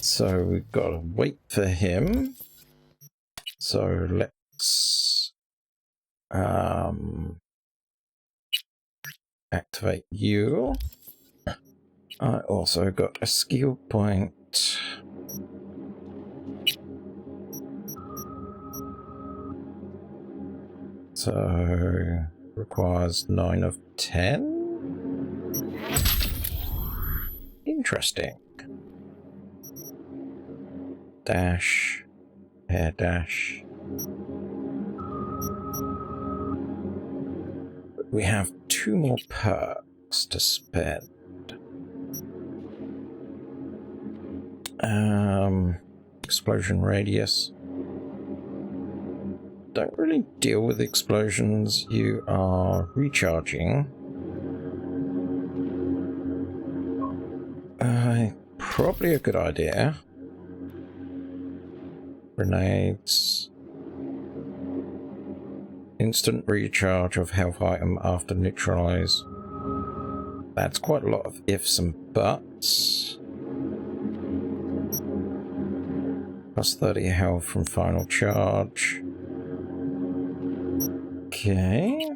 So we've got to wait for him. So let's activate you. I also got a skill point. So requires 9 of 10. Interesting. Dash, air dash. We have 2 more perks to spend. Explosion radius. Don't really deal with explosions. You are recharging. Probably a good idea. Grenades. Instant recharge of health item after neutralize. That's quite a lot of ifs and buts. Plus 30 health from final charge. Okay.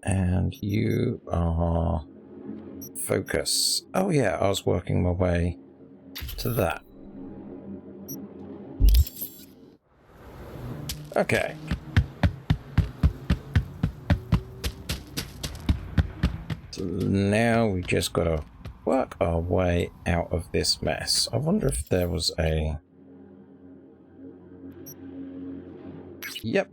And you are focus. Oh yeah, I was working my way to that. Okay. So now we just gotta work our way out of this mess. I wonder if there was a... Yep.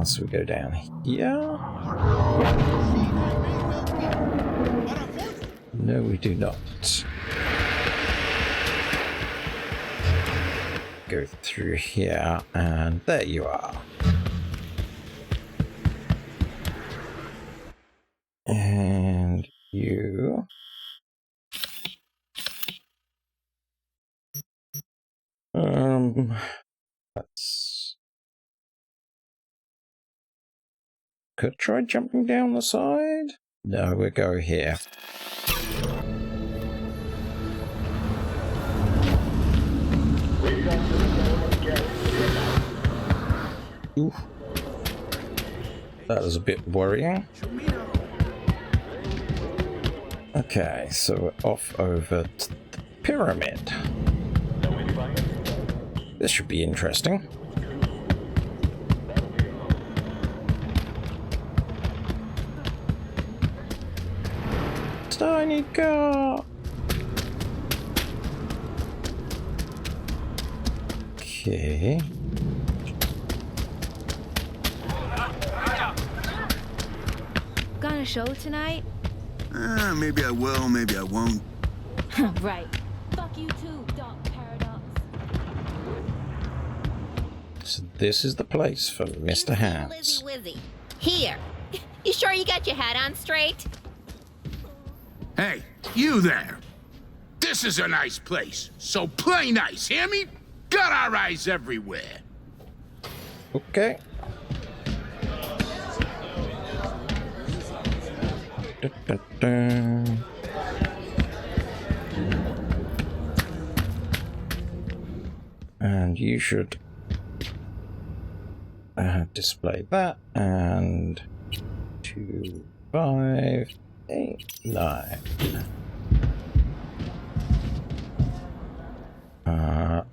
So we go down here. No, we do not. Go through here, and there you are. And you... Let's... Could try jumping down the side? No, we'll go here. Oof. That was a bit worrying. Okay, so we're off over to the pyramid. This should be interesting. Tiny car. Okay. Got a show tonight? Maybe I will, maybe I won't. Right. Fuck you too, Doc Paradox. So this is the place for Mr. Hands. Lizzy Wizzy. Here. You sure you got your hat on straight? Hey, you there. This is a nice place, so play nice, hear me? Got our eyes everywhere. Okay. Da, da, da. And you should display that, and 2, 5, 8, 9.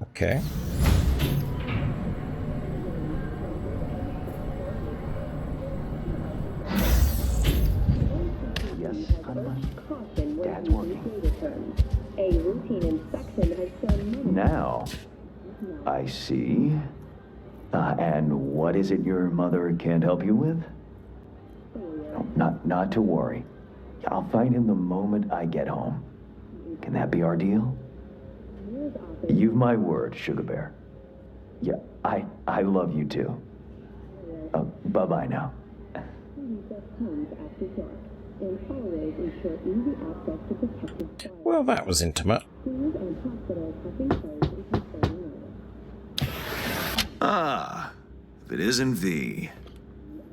Okay. Yes, Dad's working. A routine inspection has shown Now, I see. And what is it your mother can't help you with? No, not to worry. I'll find him the moment I get home. Can that be our deal? You've my word, Sugar Bear. Yeah, I love you too. Bye-bye now. Well, that was intimate. Ah, if it isn't V.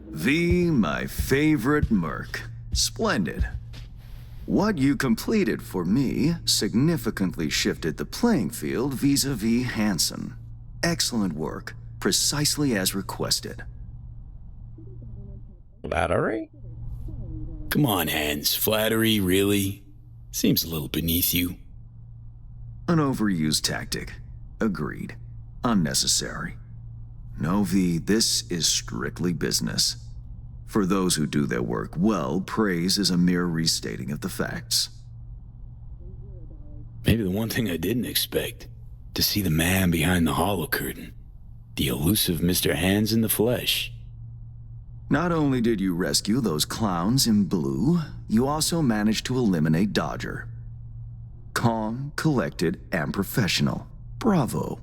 V, my favorite merc. Splendid. What you completed for me significantly shifted the playing field vis-a-vis Hansen. Excellent work, precisely as requested. Flattery? Come on, Hans. Flattery, really? Seems a little beneath you. An overused tactic. Agreed. Unnecessary. No, V, this is strictly business. For those who do their work well, praise is a mere restating of the facts. Maybe the one thing I didn't expect, to see the man behind the hollow curtain. The elusive Mr. Hands in the flesh. Not only did you rescue those clowns in blue, you also managed to eliminate Dodger. Calm, collected, and professional. Bravo.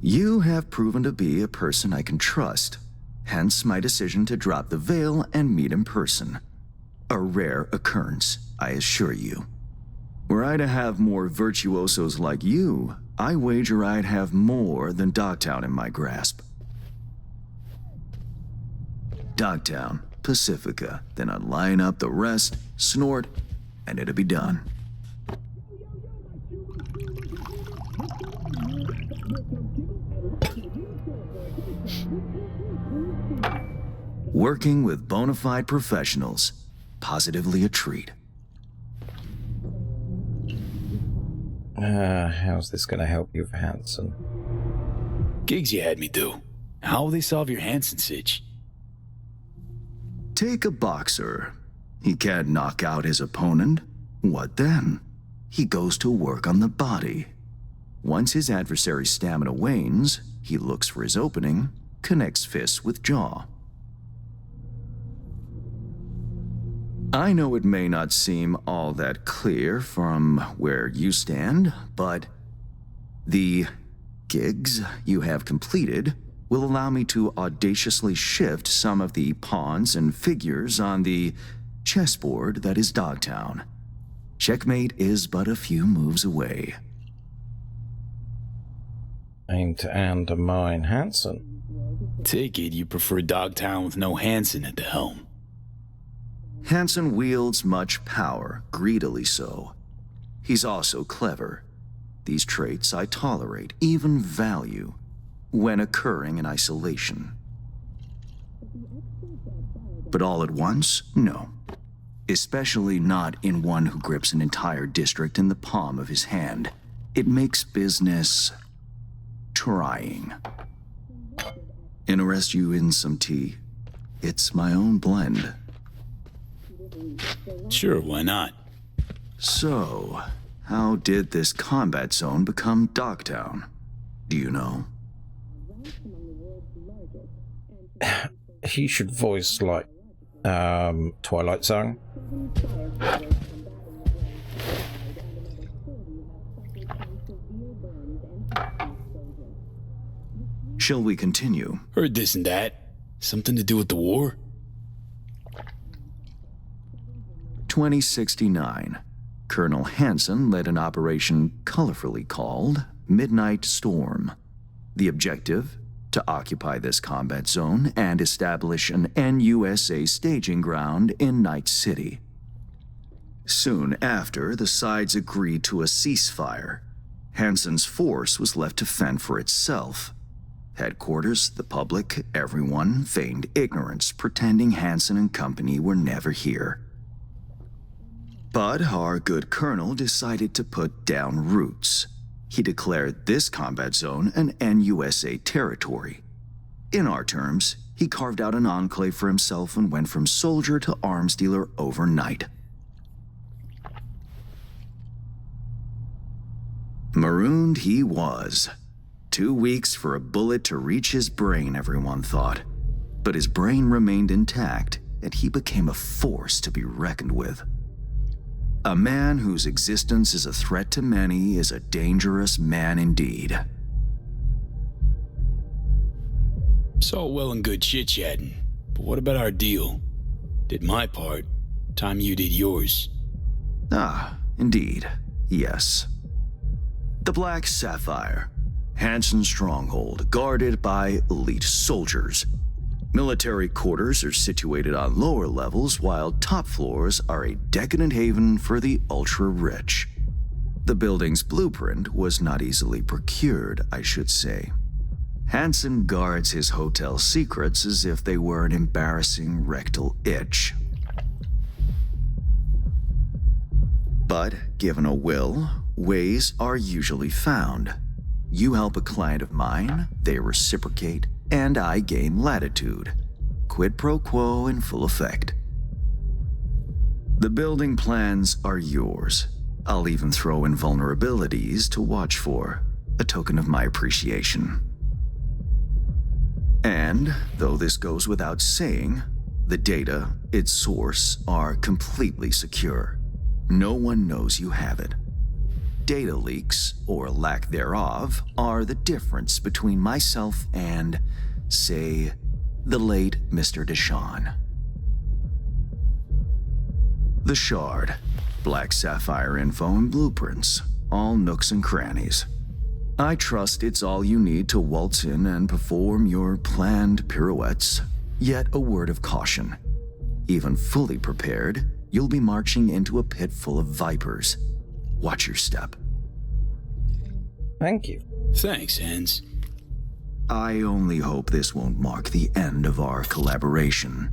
You have proven to be a person I can trust. Hence my decision to drop the veil and meet in person. A rare occurrence, I assure you. Were I to have more virtuosos like you, I wager I'd have more than Dogtown in my grasp. Dogtown, Pacifica, then I'd line up the rest, snort, and it'd be done. Working with bona fide professionals, positively a treat. How's this going to help you, Hansen? Gigs you had me do. How will they solve your Hansen sitch? Take a boxer. He can't knock out his opponent. What then? He goes to work on the body. Once his adversary's stamina wanes, he looks for his opening, connects fists with jaw. I know it may not seem all that clear from where you stand, but the gigs you have completed will allow me to audaciously shift some of the pawns and figures on the chessboard that is Dogtown. Checkmate is but a few moves away. Aim to undermine Hansen. Take it you prefer Dogtown with no Hansen at the helm. Hansen wields much power, greedily so. He's also clever. These traits I tolerate, even value, when occurring in isolation. But all at once? No. Especially not in one who grips an entire district in the palm of his hand. It makes business trying. Interest you in some tea? It's my own blend. Sure, why not? So, how did this combat zone become Dogtown? Do you know? He should voice like Twilight Zone. Shall we continue? Heard this and that. Something to do with the war? 2069. Colonel Hansen led an operation colorfully called Midnight Storm. The objective? To occupy this combat zone and establish an NUSA staging ground in Night City. Soon after, the sides agreed to a ceasefire. Hansen's force was left to fend for itself. Headquarters, the public, everyone feigned ignorance, pretending Hansen and company were never here. But our good colonel decided to put down roots. He declared this combat zone an NUSA territory. In our terms, he carved out an enclave for himself and went from soldier to arms dealer overnight. Marooned he was. 2 weeks for a bullet to reach his brain, everyone thought. But his brain remained intact, and he became a force to be reckoned with. A man whose existence is a threat to many is a dangerous man indeed. It's all well and good chit-chatting, but what about our deal? Did my part, time you did yours. Ah, indeed, yes. The Black Sapphire, Hansen's stronghold, guarded by elite soldiers. Military quarters are situated on lower levels, while top floors are a decadent haven for the ultra-rich. The building's blueprint was not easily procured, I should say. Hansen guards his hotel secrets as if they were an embarrassing rectal itch. But given a will, ways are usually found. You help a client of mine, they reciprocate, and I gain latitude. Quid pro quo in full effect. The building plans are yours. I'll even throw in vulnerabilities to watch for, a token of my appreciation. And, though this goes without saying, the data, its source, are completely secure. No one knows you have it. Data leaks, or lack thereof, are the difference between myself and, say, the late Mr. Deshawn. The Shard. Black sapphire info and blueprints. All nooks and crannies. I trust it's all you need to waltz in and perform your planned pirouettes. Yet a word of caution. Even fully prepared, you'll be marching into a pit full of vipers. Watch your step. Thank you. Thanks, Hans. I only hope this won't mark the end of our collaboration.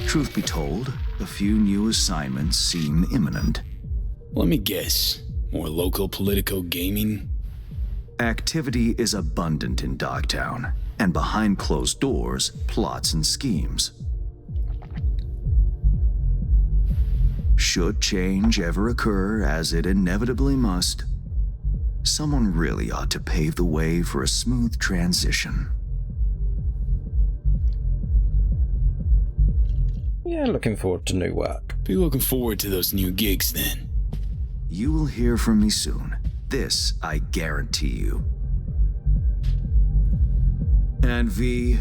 Truth be told, a few new assignments seem imminent. Let me guess. More local politico gaming? Activity is abundant in Dogtown, and behind closed doors, plots and schemes. Should change ever occur, as it inevitably must, someone really ought to pave the way for a smooth transition. Yeah, looking forward to new work. Be looking forward to those new gigs then. You will hear from me soon. This I guarantee you. And V,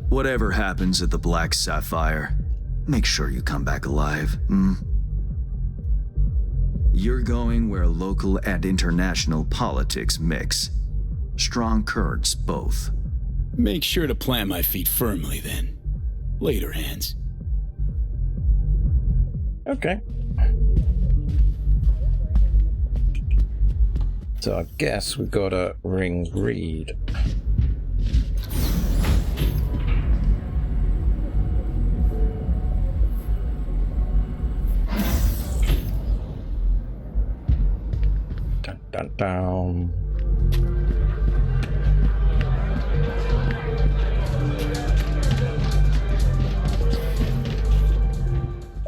whatever happens at the Black Sapphire, make sure you come back alive, You're going where local and international politics mix. Strong currents, both. Make sure to plant my feet firmly then. Later, Hans. Okay. So I guess we gotta ring Reed. Dun dun dun.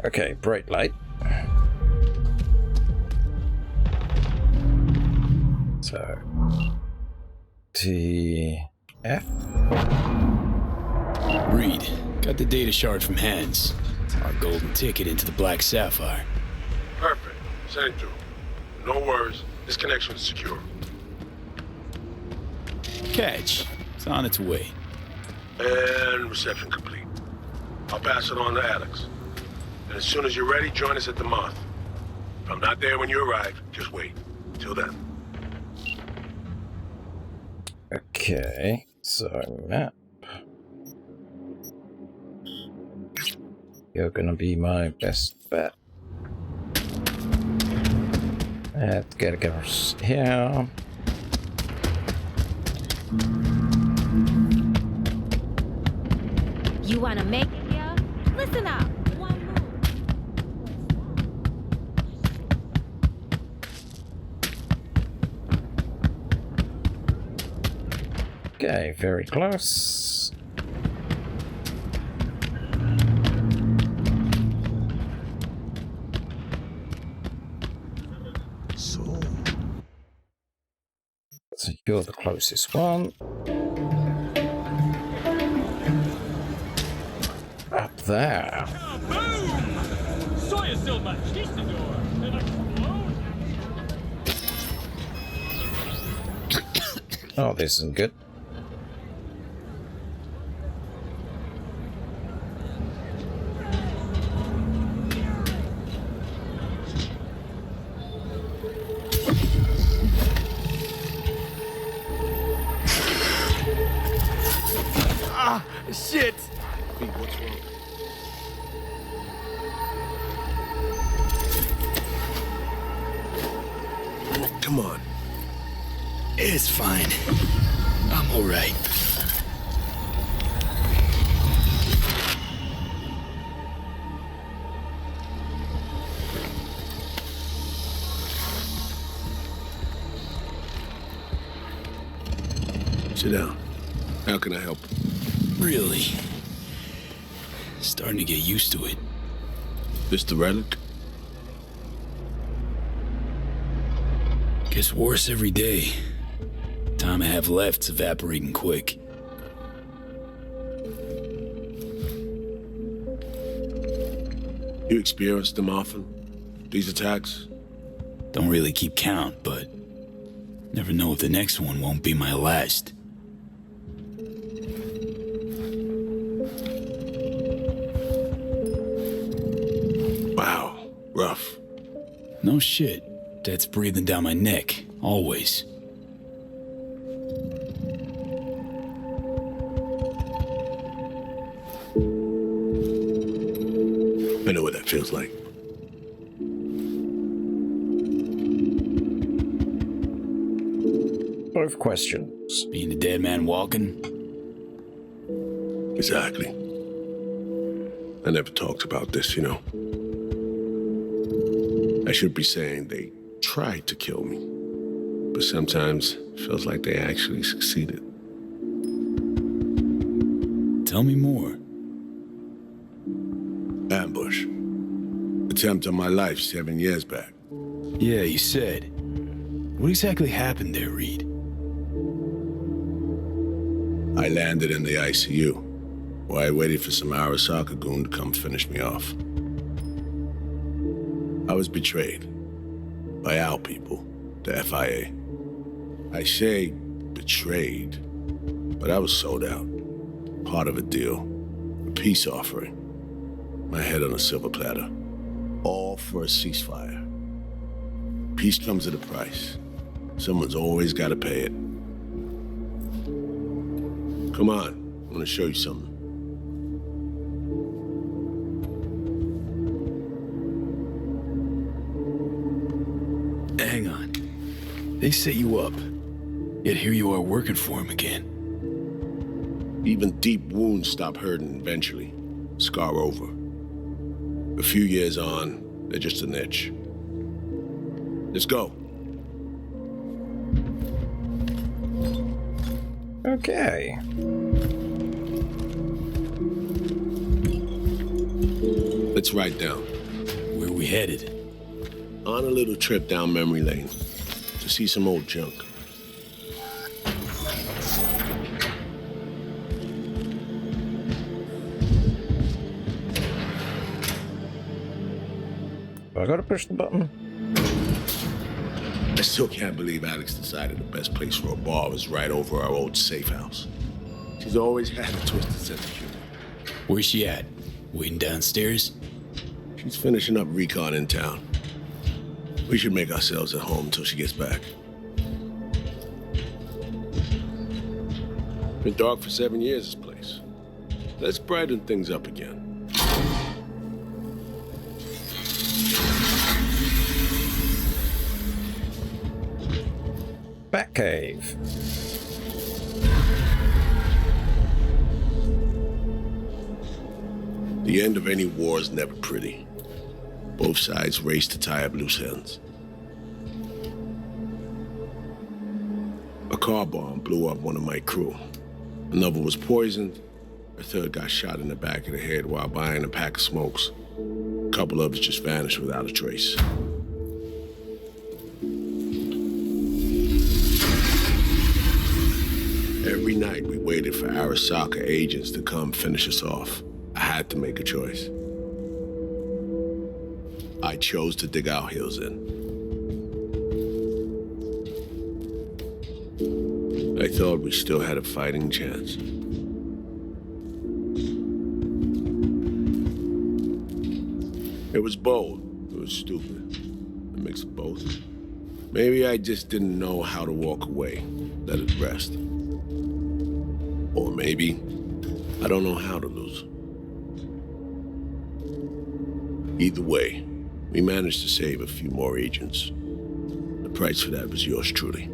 Okay, bright light. So, TF. Reed, got the data shard from Hans. Our golden ticket into the Black Sapphire. Perfect. Send it through. No worries. This connection is secure. Catch. It's on its way. And reception complete. I'll pass it on to Alex. And as soon as you're ready, join us at the Moth. If I'm not there when you arrive, just wait. Till then. Okay, so map. You're gonna be my best bet. Let's get us here. You wanna make it, yeah? Listen up. One move. Okay, very close. So you're the closest one. Up there. Oh, this isn't good. Shit! come on. It's fine. I'm all right. Sit down. How can I help? Really? Starting to get used to it. This the relic? Gets worse every day. Time I have left's evaporating quick. You experience them often? These attacks? Don't really keep count, but never know if the next one won't be my last. Wow, rough. No shit. That's breathing down my neck, always. I know what that feels like. Both questions. Being a dead man walking? Exactly. I never talked about this, you know. I should be saying they tried to kill me, but sometimes it feels like they actually succeeded. Tell me more. Ambush. Attempt on my life 7 years back. Yeah, you said. What exactly happened there, Reed? I landed in the ICU, while I waited for some Arasaka goon to come finish me off. I was betrayed by our people, the FIA. I say betrayed, but I was sold out. Part of a deal, a peace offering. My head on a silver platter. All for a ceasefire. Peace comes at a price. Someone's always got to pay it. Come on, I want to show you something. Hang on. They set you up, yet here you are working for him again. Even deep wounds stop hurting eventually. Scar over. A few years on, they're just an itch. Let's go. Okay. Let's write down. Where we headed? On a little trip down memory lane to see some old junk. I gotta push the button. I still can't believe Alex decided the best place for a bar was right over our old safe house. She's always had a twisted sense of humor. Where's she at? Waiting downstairs? She's finishing up recon in town. We should make ourselves at home until she gets back. Been dark for 7 years, this place. Let's brighten things up again. Batcave. The end of any war is never pretty. Both sides race to tie up loose ends. A car bomb blew up one of my crew. Another was poisoned. A third got shot in the back of the head while buying a pack of smokes. A couple others just vanished without a trace. Every night we waited for Arasaka agents to come finish us off. I had to make a choice. I chose to dig our heels in. I thought we still had a fighting chance. It was bold. It was stupid. A mix of both. Maybe I just didn't know how to walk away, let it rest. Or maybe I don't know how to lose. Either way, we managed to save a few more agents. The price for that was yours truly.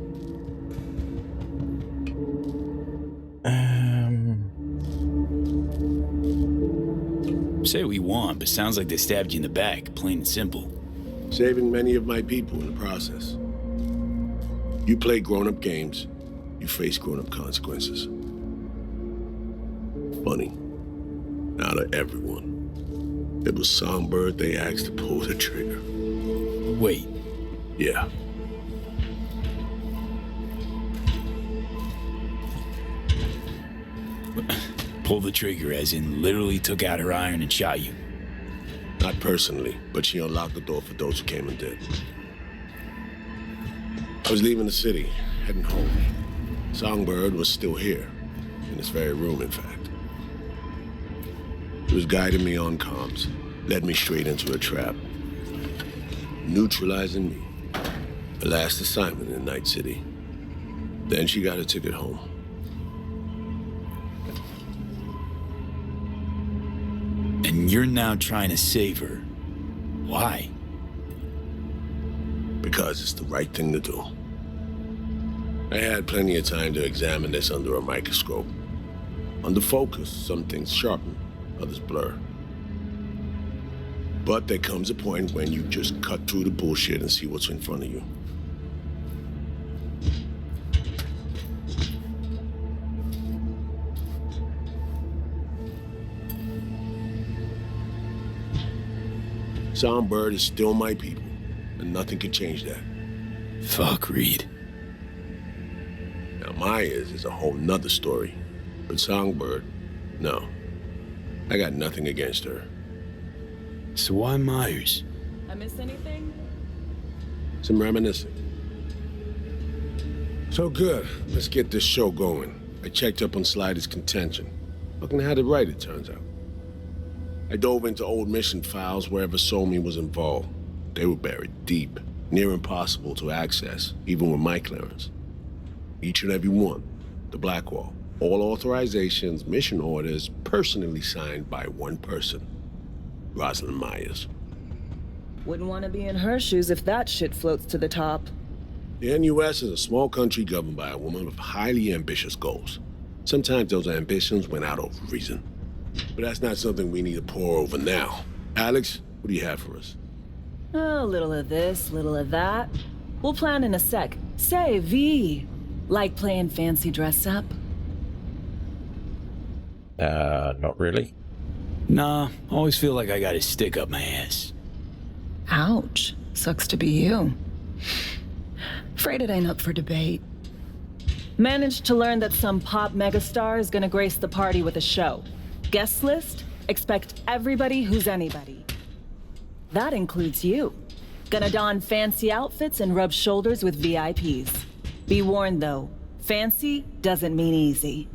Say what you want, but sounds like they stabbed you in the back, plain and simple. Saving many of my people in the process. You play grown-up games, you face grown-up consequences. Funny. Out of everyone, it was Songbird they asked to pull the trigger. Wait. Yeah. Pull the trigger, as in literally took out her iron and shot you. Not personally, but she unlocked the door for those who came and did. I was leaving the city, heading home. Songbird was still here, in this very room, in fact. He was guiding me on comms, led me straight into a trap, neutralizing me. The last assignment in Night City. Then she got a ticket home. And you're now trying to save her. Why? Because it's the right thing to do. I had plenty of time to examine this under a microscope. Under focus, some things sharpen, others blur. But there comes a point when you just cut through the bullshit and see what's in front of you. Songbird is still my people, and nothing can change that. Fuck, Reed. Now, Myers is a whole nother story. But Songbird, no. I got nothing against her. So why Myers? I miss anything? Some reminiscing. So good, let's get this show going. I checked up on Slider's contention. Fucking had it right, it turns out. I dove into old mission files wherever Somi was involved. They were buried deep, near impossible to access, even with my clearance. Each and every one, the Blackwall, all authorizations, mission orders, personally signed by one person, Rosalind Myers. Wouldn't want to be in her shoes if that shit floats to the top. The NUS is a small country governed by a woman with highly ambitious goals. Sometimes those ambitions went out of reason. But that's not something we need to pour over now. Alex, what do you have for us? A little of this, little of that. We'll plan in a sec. Say, V, like playing fancy dress up? Not really. Nah, always feel like I got a stick up my ass. Ouch. Sucks to be you. Afraid it ain't up for debate. Managed to learn that some pop megastar is gonna grace the party with a show. Guest list? Expect everybody who's anybody. That includes you. Gonna don fancy outfits and rub shoulders with VIPs. Be warned though, fancy doesn't mean easy.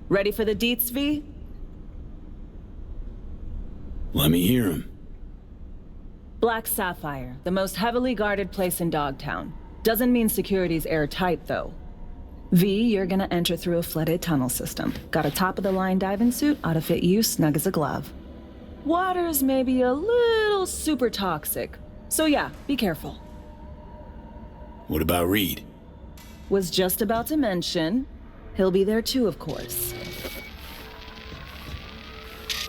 Ready for the deets, V? Let me hear him. Black Sapphire, the most heavily guarded place in Dogtown. Doesn't mean security's airtight though. V, you're gonna enter through a flooded tunnel system. Got a top-of-the-line diving suit, ought to fit you snug as a glove. Water's maybe a little super toxic, so yeah, be careful. What about Reed? Was just about to mention, he'll be there too, of course.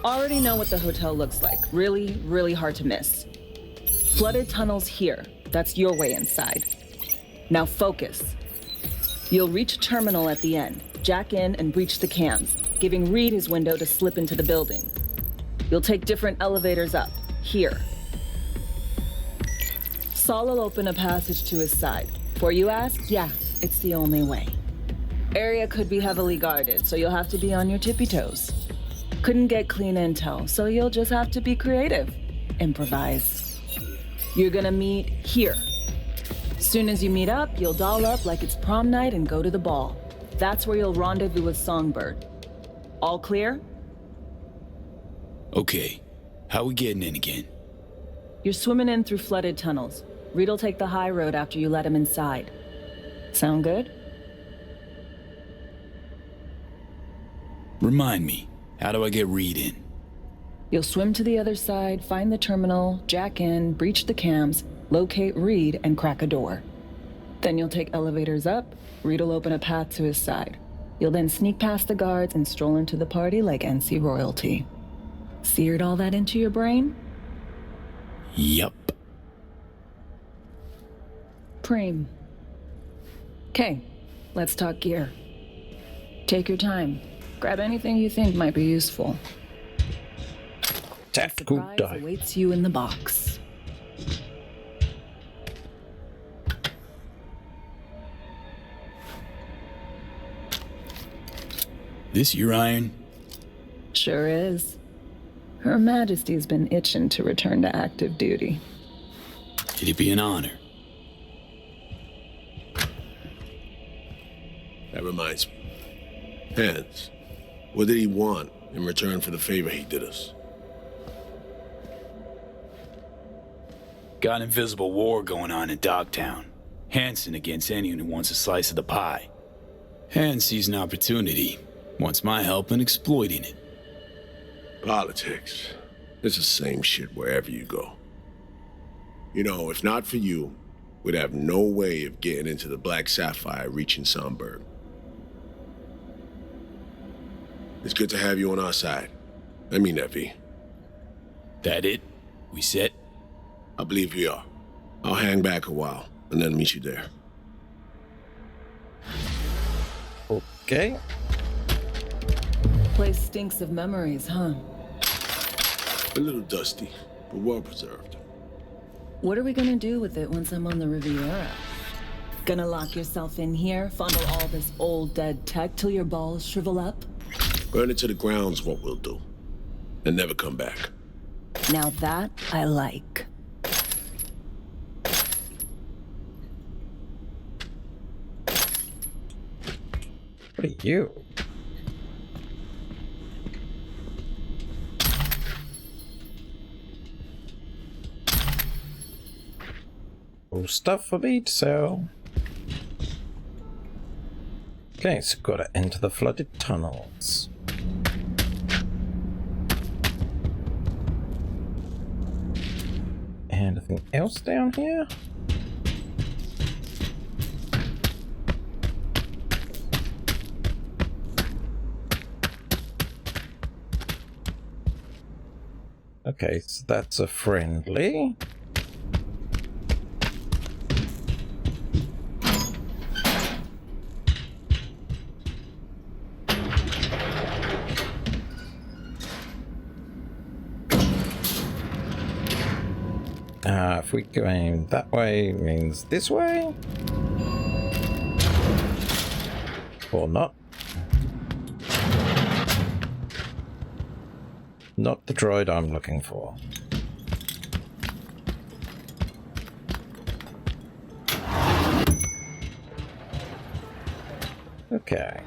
Already know what the hotel looks like. Really, really hard to miss. Flooded tunnels here. That's your way inside. Now focus. You'll reach a terminal at the end, jack in and breach the cams, giving Reed his window to slip into the building. You'll take different elevators up, here. Saul will open a passage to his side. Before you ask, yeah, it's the only way. Area could be heavily guarded, so you'll have to be on your tippy toes. Couldn't get clean intel, so you'll just have to be creative. Improvise. You're gonna meet here. Soon as you meet up, you'll doll up like it's prom night and go to the ball. That's where you'll rendezvous with Songbird. All clear? Okay. How we getting in again? You're swimming in through flooded tunnels. Reed'll take the high road after you let him inside. Sound good? Remind me, how do I get Reed in? You'll swim to the other side, find the terminal, jack in, breach the cams, locate Reed, and crack a door. Then you'll take elevators up, Reed'll open a path to his side. You'll then sneak past the guards and stroll into the party like NC royalty. Seared all that into your brain? Yup. Preem. Okay, let's talk gear. Take your time. Grab anything you think might be useful. Tactical Surprise dive. awaits you in the box. This your iron? Sure is. Her Majesty's been itching to return to active duty. It'd be an honor. That reminds me. Hans, what did he want in return for the favor he did us? Got an invisible war going on in Dogtown. Hanson against anyone who wants a slice of the pie. Hans sees an opportunity, wants my help in exploiting it. Politics. It's the same shit wherever you go. You know, if not for you, we'd have no way of getting into the Black Sapphire reaching Somberg. It's good to have you on our side. I mean that, V. That it? We set? I believe we are. I'll hang back a while, and then meet you there. Okay. Place stinks of memories, huh? A little dusty, but well preserved. What are we gonna do with it once I'm on the Riviera? Gonna lock yourself in here, fondle all this old dead tech till your balls shrivel up? Burn it to the ground's what we'll do. And never come back. Now that I like. What are you? Cool stuff for me to sell. Okay, so gotta enter the flooded tunnels. Anything else down here? Okay, so that's a friendly. If we go aim that way, means this way? Or not? Not the droid I'm looking for. Okay.